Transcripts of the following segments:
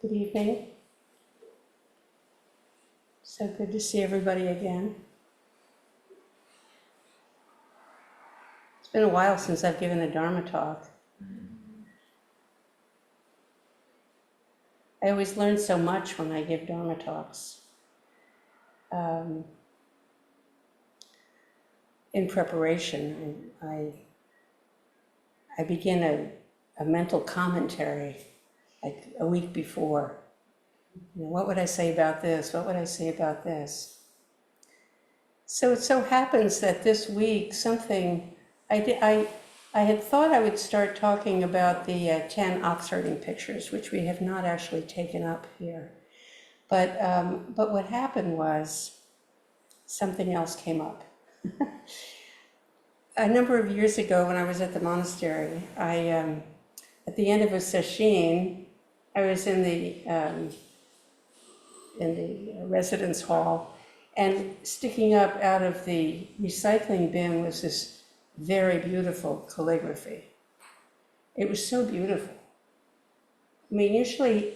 Good evening. So good to see everybody again. It's been a while since I've given a Dharma talk. I always learn so much when I give Dharma talks. In preparation, I begin a mental commentary like a week before. You know, what would I say about this? What would I say about this? So it so happens that this week I had thought I would start talking about the 10 ox herding pictures, which we have not actually taken up here. But what happened was something else came up. A number of years ago, when I was at the monastery, at the end of a sesshin, I was in the residence hall, and sticking up out of the recycling bin was this very beautiful calligraphy. It was so beautiful. I mean, usually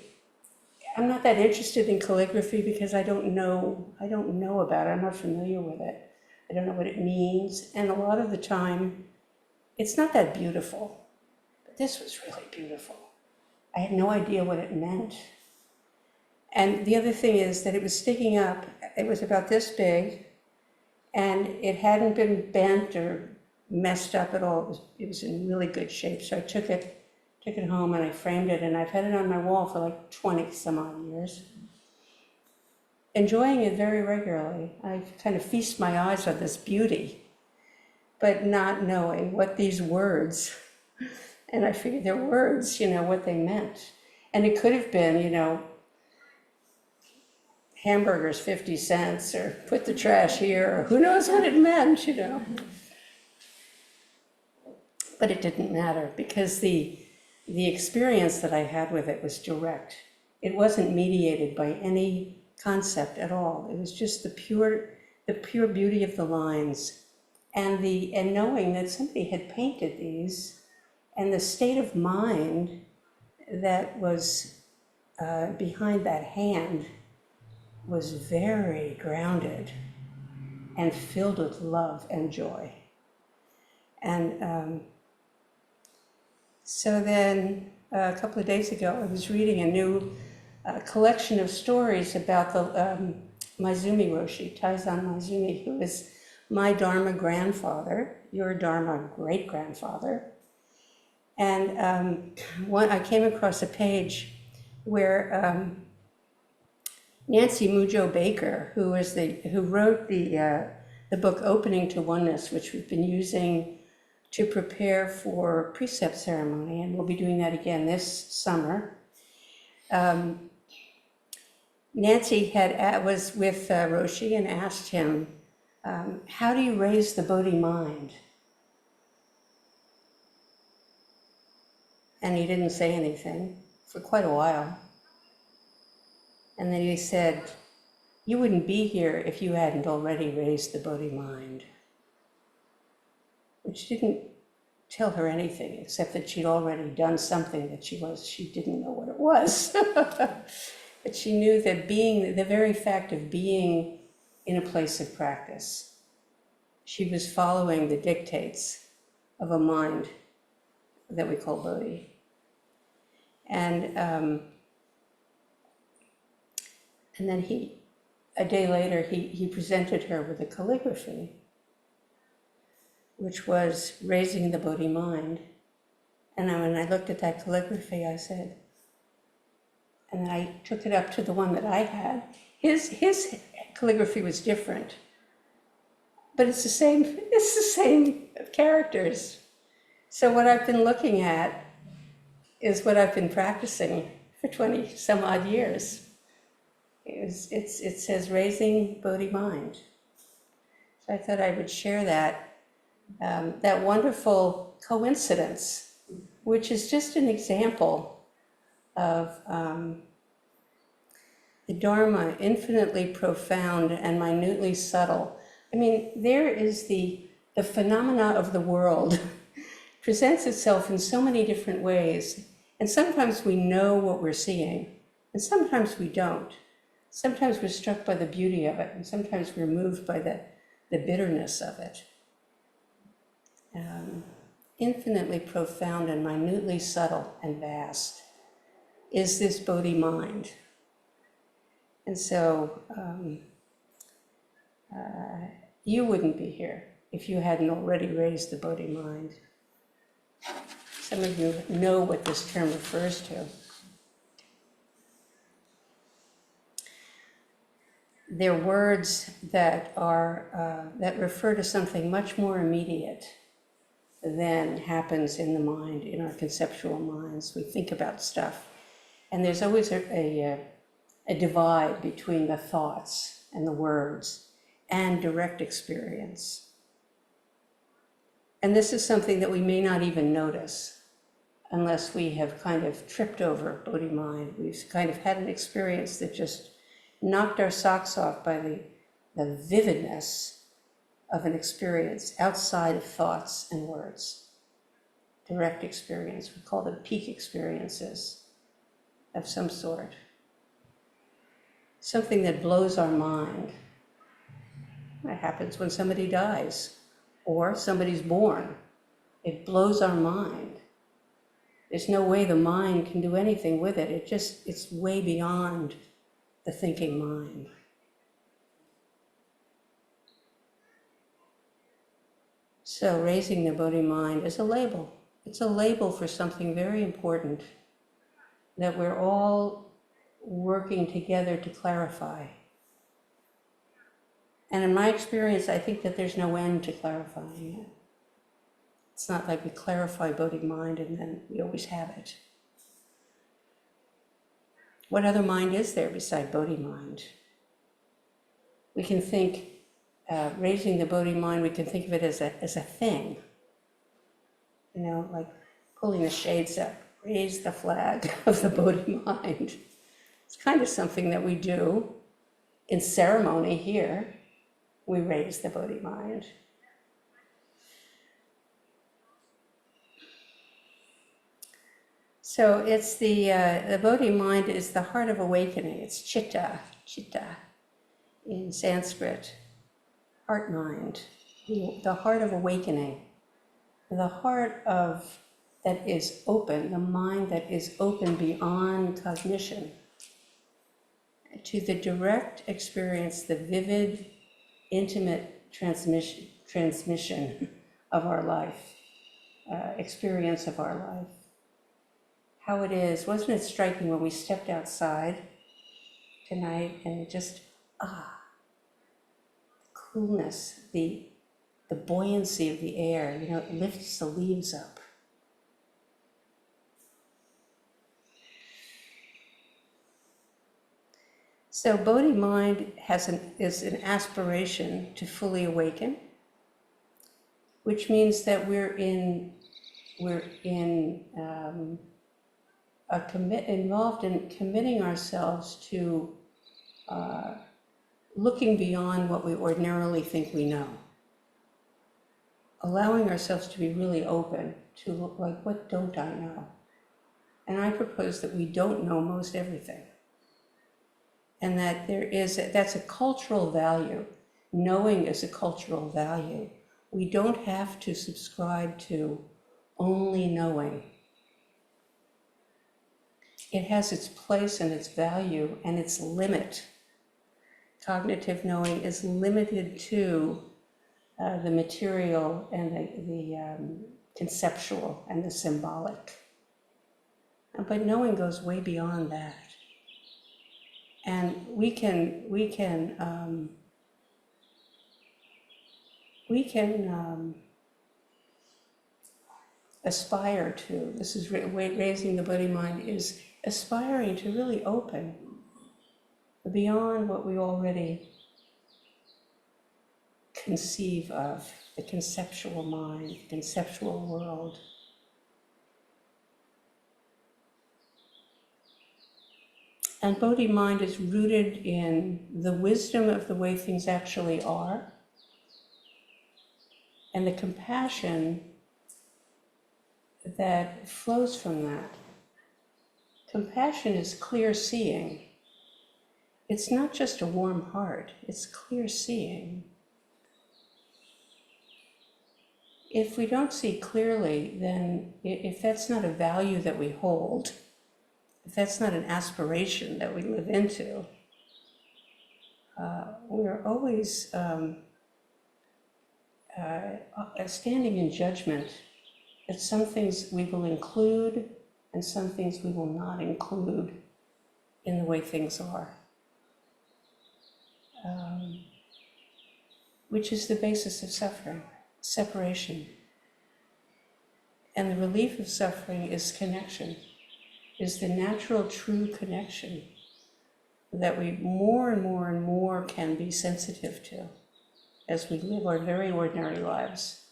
I'm not that interested in calligraphy because I don't know about it. I'm not familiar with it. I don't know what it means. And a lot of the time, it's not that beautiful. But this was really beautiful. I had no idea what it meant. And the other thing is that it was sticking up. It was about this big, and it hadn't been bent or messed up at all. It was in really good shape. So I took it home and I framed it, and I've had it on my wall for like 20 some odd years. Enjoying it very regularly. I kind of feast my eyes on this beauty, but not knowing what these words, and I figured they're words, what they meant. And it could have been, hamburgers 50 cents, or put the trash here, or who knows what it meant, But it didn't matter because the experience that I had with it was direct. It wasn't mediated by any concept at all. It was just the pure beauty of the lines and knowing that somebody had painted these, and the state of mind that was behind that hand was very grounded and filled with love and joy. And so then a couple of days ago, I was reading a new collection of stories about the Maizumi Roshi, Taizan Maizumi, who is my Dharma grandfather, your Dharma great-grandfather. And I came across a page where Nancy Mujo Baker, who wrote the book Opening to Oneness, which we've been using to prepare for precept ceremony, and we'll be doing that again this summer. Nancy was with Roshi and asked him, how do you raise the Bodhi mind? And he didn't say anything for quite a while. And then he said, you wouldn't be here if you hadn't already raised the Bodhi mind. Which didn't tell her anything, except that she'd already done something that she didn't know what it was. But she knew that the very fact of being in a place of practice, she was following the dictates of a mind that we call Bodhi. And then a day later, he presented her with a calligraphy, which was raising the Bodhi mind. And when I looked at that calligraphy, I said, and then I took it up to the one that I had. His calligraphy was different, but it's the same characters. So what I've been looking at is what I've been practicing for 20 some odd years. It says raising Bodhi mind. So I thought I would share that wonderful coincidence, which is just an example of the Dharma, infinitely profound and minutely subtle. I mean, there is the phenomena of the world presents itself in so many different ways, and sometimes we know what we're seeing, And sometimes we don't. Sometimes we're struck by the beauty of it, and sometimes we're moved by the bitterness of it. Infinitely profound and minutely subtle and vast is this Bodhi mind. And so you wouldn't be here if you hadn't already raised the Bodhi mind. Some of you know what this term refers to. They're words that are that refer to something much more immediate than happens in the mind, in our conceptual minds. We think about stuff, and there's always a divide between the thoughts and the words and direct experience. And this is something that we may not even notice unless we have kind of tripped over Bodhi mind. We've kind of had an experience that just knocked our socks off by the vividness of an experience outside of thoughts and words. Direct experience, we call them peak experiences of some sort. Something that blows our mind. That happens when somebody dies or somebody's born. It blows our mind. There's no way the mind can do anything with it. It's way beyond the thinking mind. So raising the Bodhi mind is a label. It's a label for something very important that we're all working together to clarify. And in my experience, I think that there's no end to clarifying it. It's not like we clarify Bodhi mind and then we always have it. What other mind is there beside Bodhi mind? We can think, raising the Bodhi mind, we can think of it as a thing. You know, like pulling the shades up, raise the flag of the Bodhi mind. It's kind of something that we do in ceremony here. We raise the Bodhi mind. So it's the Bodhi mind is the heart of awakening. It's chitta in Sanskrit, heart mind, the heart of awakening, the heart of that is open, the mind that is open beyond cognition to the direct experience, the vivid, intimate transmission of our life, experience of our life. How it is, wasn't it striking when we stepped outside tonight and it just, the coolness, the buoyancy of the air, you know, it lifts the leaves up. So Bodhi mind is an aspiration to fully awaken, which means that we're involved in committing ourselves to looking beyond what we ordinarily think we know. Allowing ourselves to be really open to look like, what don't I know? And I propose that we don't know most everything. And that that's a cultural value. Knowing is a cultural value. We don't have to subscribe to only knowing. It has its place and its value and its limit. Cognitive knowing is limited to the material and the conceptual and the symbolic. But knowing goes way beyond that. And we can aspire to, this is raising the Bodhi mind, is aspiring to really open beyond what we already conceive of, the conceptual mind, the conceptual world. And Bodhi mind is rooted in the wisdom of the way things actually are and the compassion that flows from that. Compassion is clear seeing. It's not just a warm heart, it's clear seeing. If we don't see clearly, then if that's not a value that we hold, if that's not an aspiration that we live into, we're always standing in judgment that some things we will include and some things we will not include in the way things are, which is the basis of suffering, separation. And the relief of suffering is connection, is the natural, true connection that we more and more and more can be sensitive to as we live our very ordinary lives.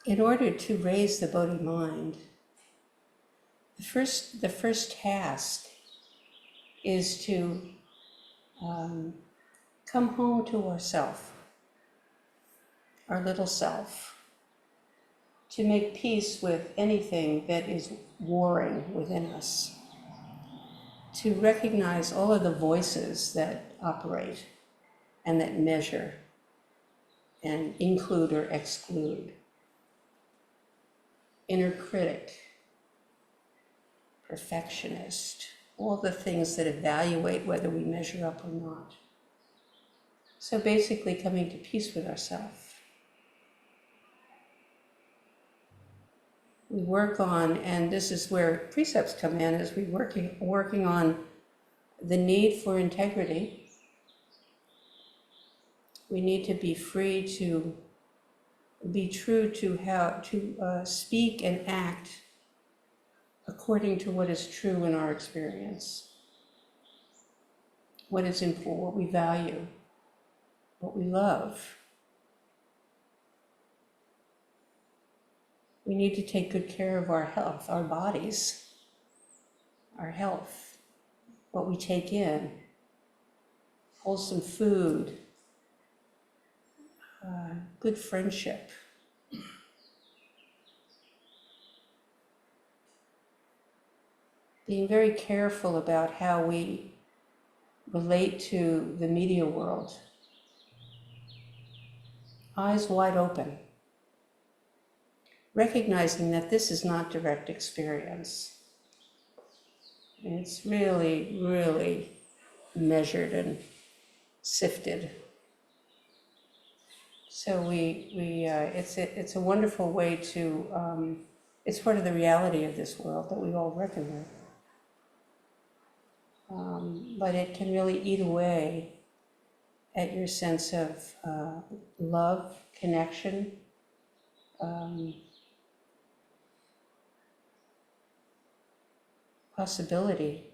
In order to raise the Bodhi mind, the first task is to come home to ourself, our little self, to make peace with anything that is warring within us, to recognize all of the voices that operate and that measure and include or exclude. Inner critic, perfectionist, all the things that evaluate whether we measure up or not. So basically coming to peace with ourselves. We work on, and this is where precepts come in, as we working on the need for integrity. We need to be free to be true to how to speak and act according to what is true in our experience, what is important, what we value, what we love. We need to take good care of our health, our bodies, our health, what we take in, wholesome food, good friendship. Being very careful about how we relate to the media world. Eyes wide open. Recognizing that this is not direct experience. It's really, really measured and sifted. So it's a wonderful way to, it's part of the reality of this world that we all reckon with. But it can really eat away at your sense of love, connection, possibility.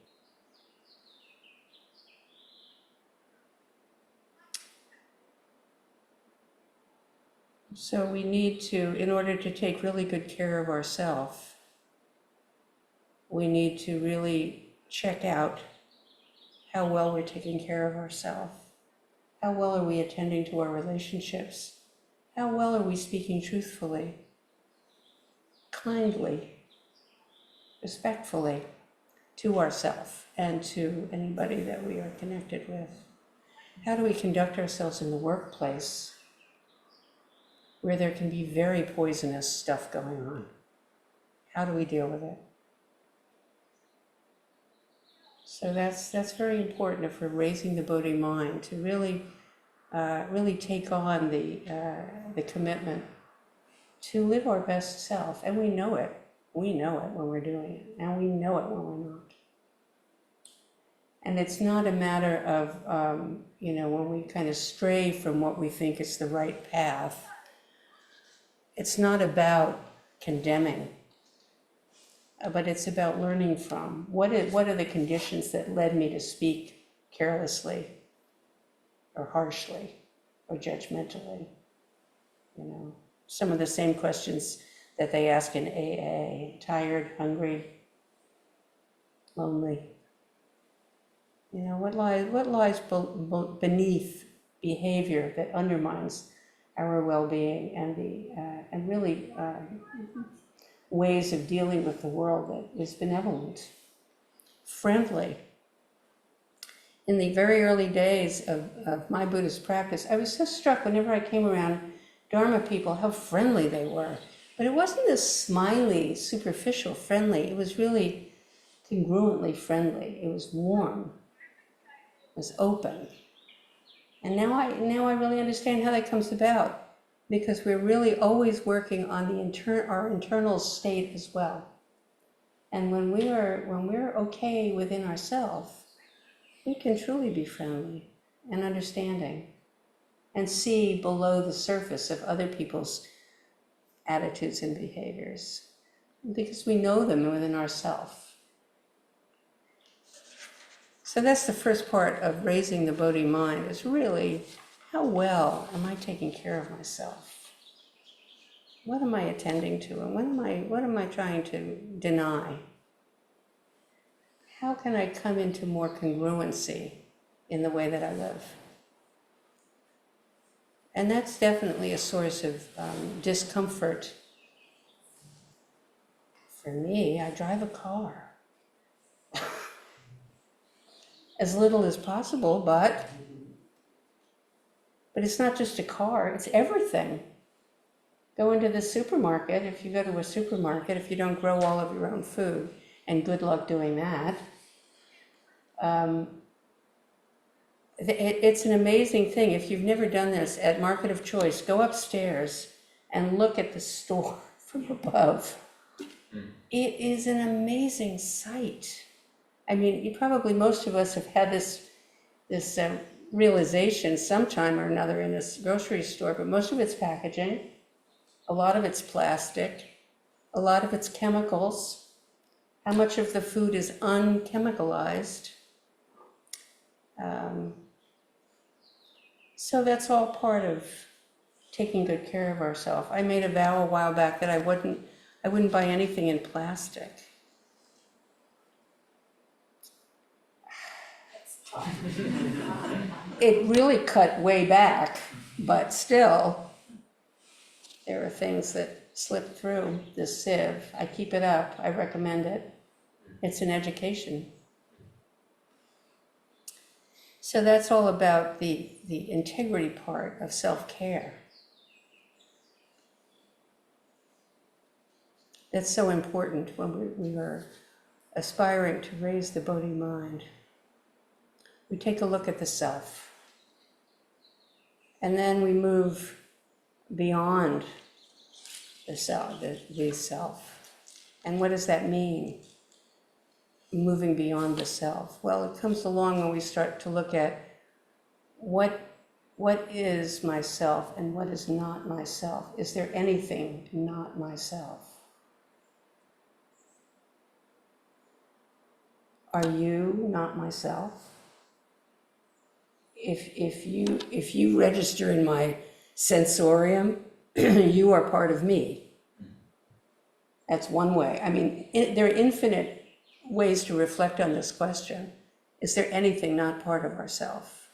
So we need to, in order to take really good care of ourselves, we need to really check out how well we're taking care of ourselves. How well are we attending to our relationships? How well are we speaking truthfully, kindly, respectfully to ourselves and to anybody that we are connected with? How do we conduct ourselves in the workplace where there can be very poisonous stuff going on? How do we deal with it? So that's very important if we're raising the Bodhi mind, to really take on the commitment to live our best self. And we know it. We know it when we're doing it, and we know it when we're not. And it's not a matter of, when we kind of stray from what we think is the right path. It's not about condemning, but it's about learning from what are the conditions that led me to speak carelessly or harshly or judgmentally. Some of the same questions that they ask in AA: tired, hungry, lonely. What lies beneath behavior that undermines our well-being and really ways of dealing with the world that is benevolent, friendly. In the very early days of my Buddhist practice, I was so struck whenever I came around Dharma people how friendly they were. But it wasn't this smiley, superficial friendly. It was really congruently friendly. It was warm. It was open. And now I really understand how that comes about, because we're really always working on our internal state as well. And when we're okay within ourselves, we can truly be friendly and understanding and see below the surface of other people's attitudes and behaviors, because we know them within ourselves. So that's the first part of raising the Bodhi mind, is really, how well am I taking care of myself? What am I attending to, and what am I trying to deny? How can I come into more congruency in the way that I live? And that's definitely a source of discomfort. For me, I drive a car. As little as possible, but it's not just a car, it's everything. Go into the supermarket, if you go to a supermarket, if you don't grow all of your own food, and good luck doing that, it's an amazing thing. If you've never done this at Market of Choice, go upstairs and look at the store from above. It is an amazing sight. I mean, most of us have had this realization sometime or another in this grocery store, but most of it's packaging, a lot of it's plastic, a lot of it's chemicals. How much of the food is unchemicalized? So that's all part of taking good care of ourselves. I made a vow a while back that I wouldn't buy anything in plastic. It really cut way back, but still, there are things that slip through this sieve. I keep it up. I recommend it. It's an education. So that's all about the integrity part of self-care. That's so important when we are aspiring to raise the Bodhi mind. We take a look at the self, and then we move beyond the self. And what does that mean, moving beyond the self? Well, it comes along when we start to look at what is myself and what is not myself. Is there anything not myself? Are you not myself? If you register in my sensorium, you are part of me. That's one way. I mean, there are infinite ways to reflect on this question. Is there anything not part of ourself?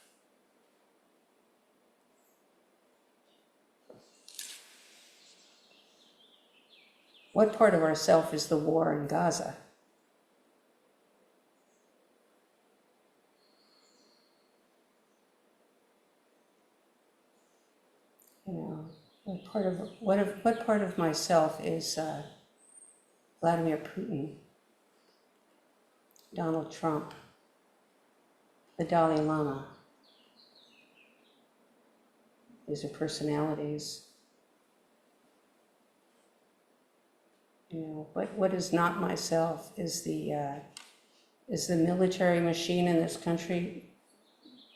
What part of ourself is the war in Gaza? You know, what part of myself is Vladimir Putin, Donald Trump, the Dalai Lama? These are personalities. You know, what is not myself is the military machine in this country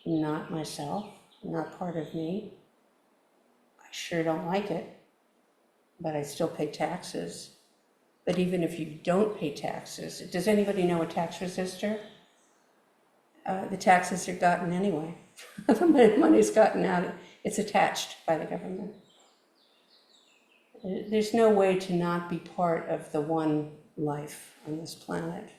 not myself, not part of me. I sure don't like it, but I still pay taxes. But even if you don't pay taxes, does anybody know a tax resistor? The taxes are gotten anyway. The money's gotten out, it's attached by the government. There's no way to not be part of the one life on this planet.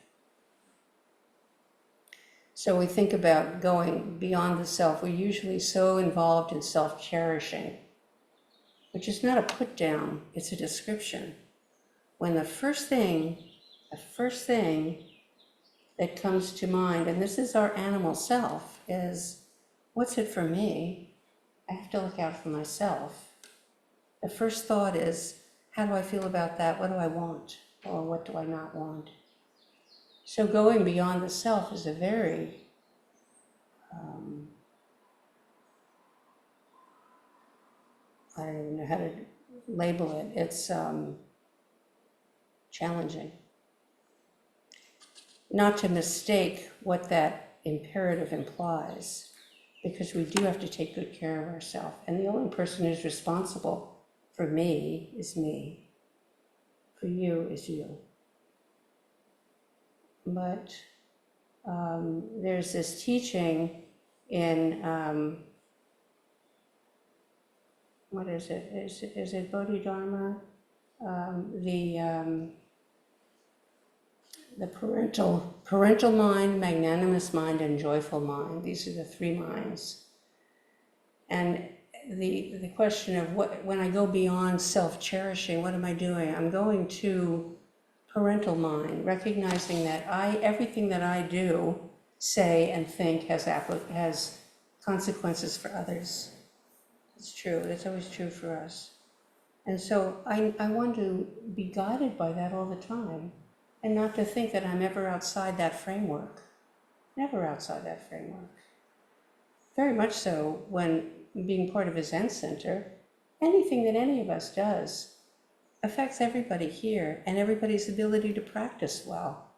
So we think about going beyond the self. We're usually so involved in self-cherishing, which is not a put down, it's a description. when the first thing that comes to mind, and this is our animal self, is what's it for me? I have to look out for myself. The first thought is, how do I feel about that? What do I want? Or what do I not want? So going beyond the self is a very I don't even know how to label it. It's challenging. Not to mistake what that imperative implies, because we do have to take good care of ourselves. And the only person who's responsible for me is me. For you is you. But there's this teaching in, what is it? Is it Bodhi Dharma? The parental mind, magnanimous mind, and joyful mind. These are the three minds. And the question of when I go beyond self-cherishing, what am I doing? I'm going to parental mind, recognizing that everything that I do, say, and think has consequences for others. It's true. It's always true for us. And so I want to be guided by that all the time, and not to think that I'm ever outside that framework. Never outside that framework. Very much so when being part of a Zen center, anything that any of us does affects everybody here and everybody's ability to practice well.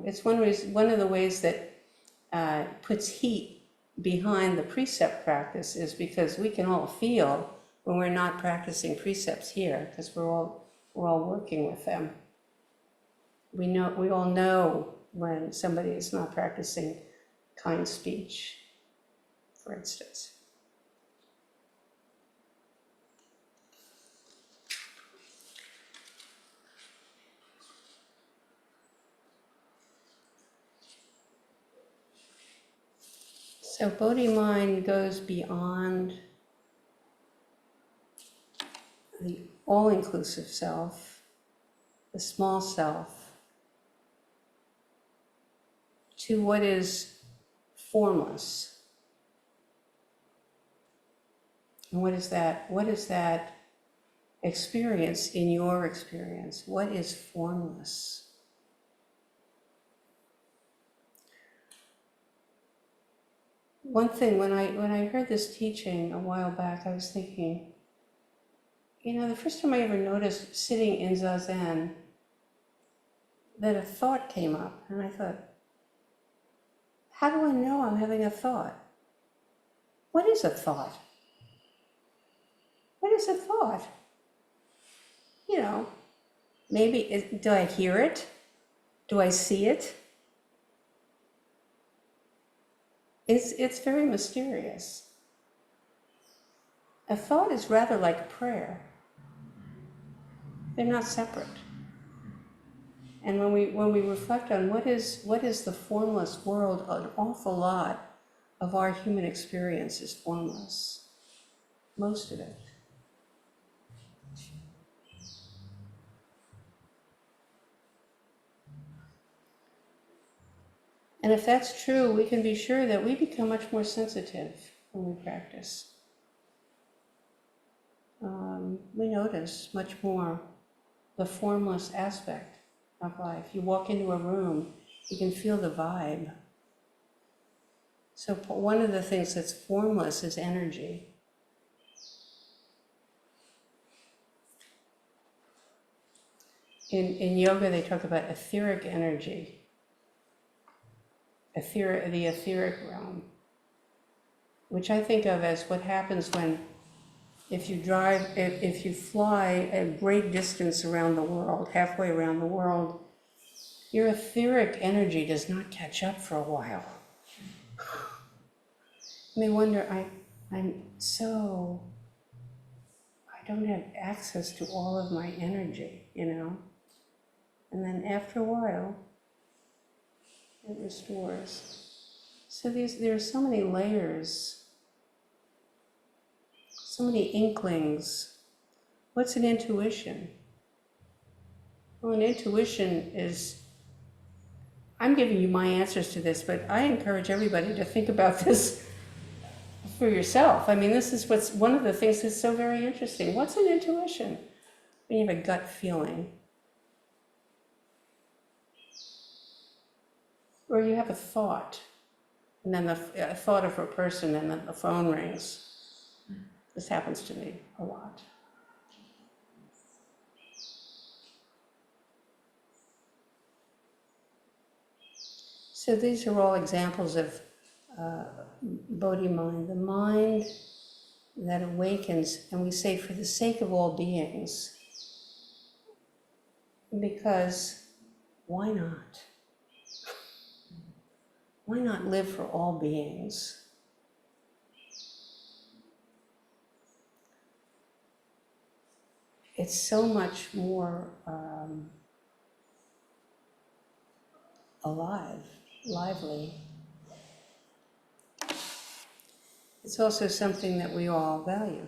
It's one of the ways that puts heat behind the precept practice is because we can all feel when we're not practicing precepts here, because we're all working with them. We all know when somebody is not practicing kind speech, for instance. So Bodhi mind goes beyond the all-inclusive self, the small self, to what is formless. And what is that? What is that experience in your experience? What is formless? One thing, when I heard this teaching a while back, I was thinking, the first time I ever noticed sitting in Zazen, that a thought came up, and I thought, how do I know I'm having a thought? What is a thought? What is a thought? Maybe, do I hear it? Do I see it? It's very mysterious. A thought is rather like prayer. They're not separate. And when we reflect on what is the formless world, an awful lot of our human experience is formless. Most of it. And if that's true, we can be sure that we become much more sensitive when we practice. We notice much more the formless aspect of life. You walk into a room, you can feel the vibe. So one of the things that's formless is energy. In yoga, they talk about etheric energy. The etheric realm, which I think of as what happens if you fly a great distance around the world, halfway around the world, your etheric energy does not catch up for a while. You may wonder, I don't have access to all of my energy, And then after a while, it restores. So there are so many layers, so many inklings. What's an intuition? Well, an intuition is, I'm giving you my answers to this, but I encourage everybody to think about this for yourself. I mean, this is what's one of the things that's so very interesting. What's an intuition? When you have a gut feeling, or you have a thought, and then a thought of a person, and then the phone rings. This happens to me a lot. So these are all examples of Bodhi mind, the mind that awakens, and we say for the sake of all beings, because why not? Why not live for all beings? It's so much more alive, lively. It's also something that we all value.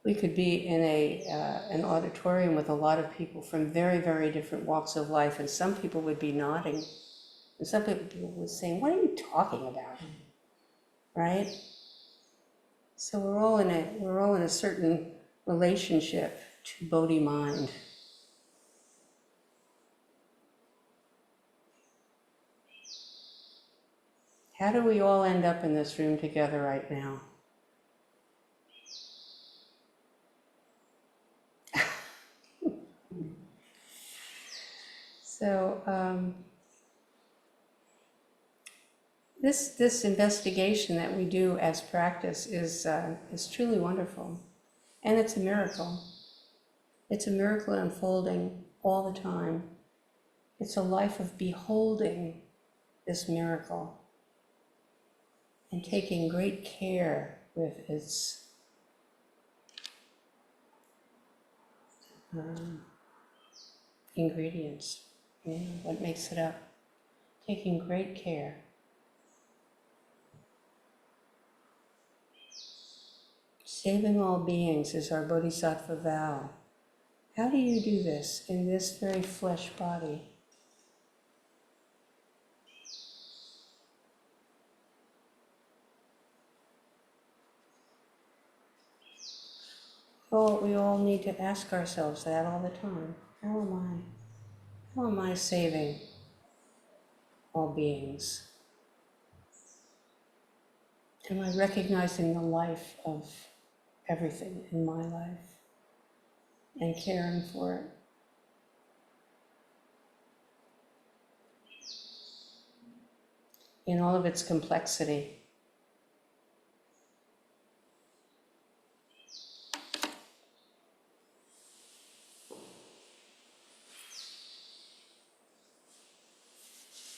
We could be in an auditorium with a lot of people from very, very different walks of life, and some people would be nodding, and some people would say, "What are you talking about?" Right? So we're all in a certain relationship to Bodhi mind. How do we all end up in this room together right now? So this investigation that we do as practice is truly wonderful, and it's a miracle. It's a miracle unfolding all the time. It's a life of beholding this miracle and taking great care with its ingredients, what makes it up. Taking great care. Saving all beings is our bodhisattva vow. How do you do this in this very flesh body? Well, we all need to ask ourselves that all the time. How am I? How am I saving all beings? Am I recognizing the life of everything in my life and caring for it? In all of its complexity.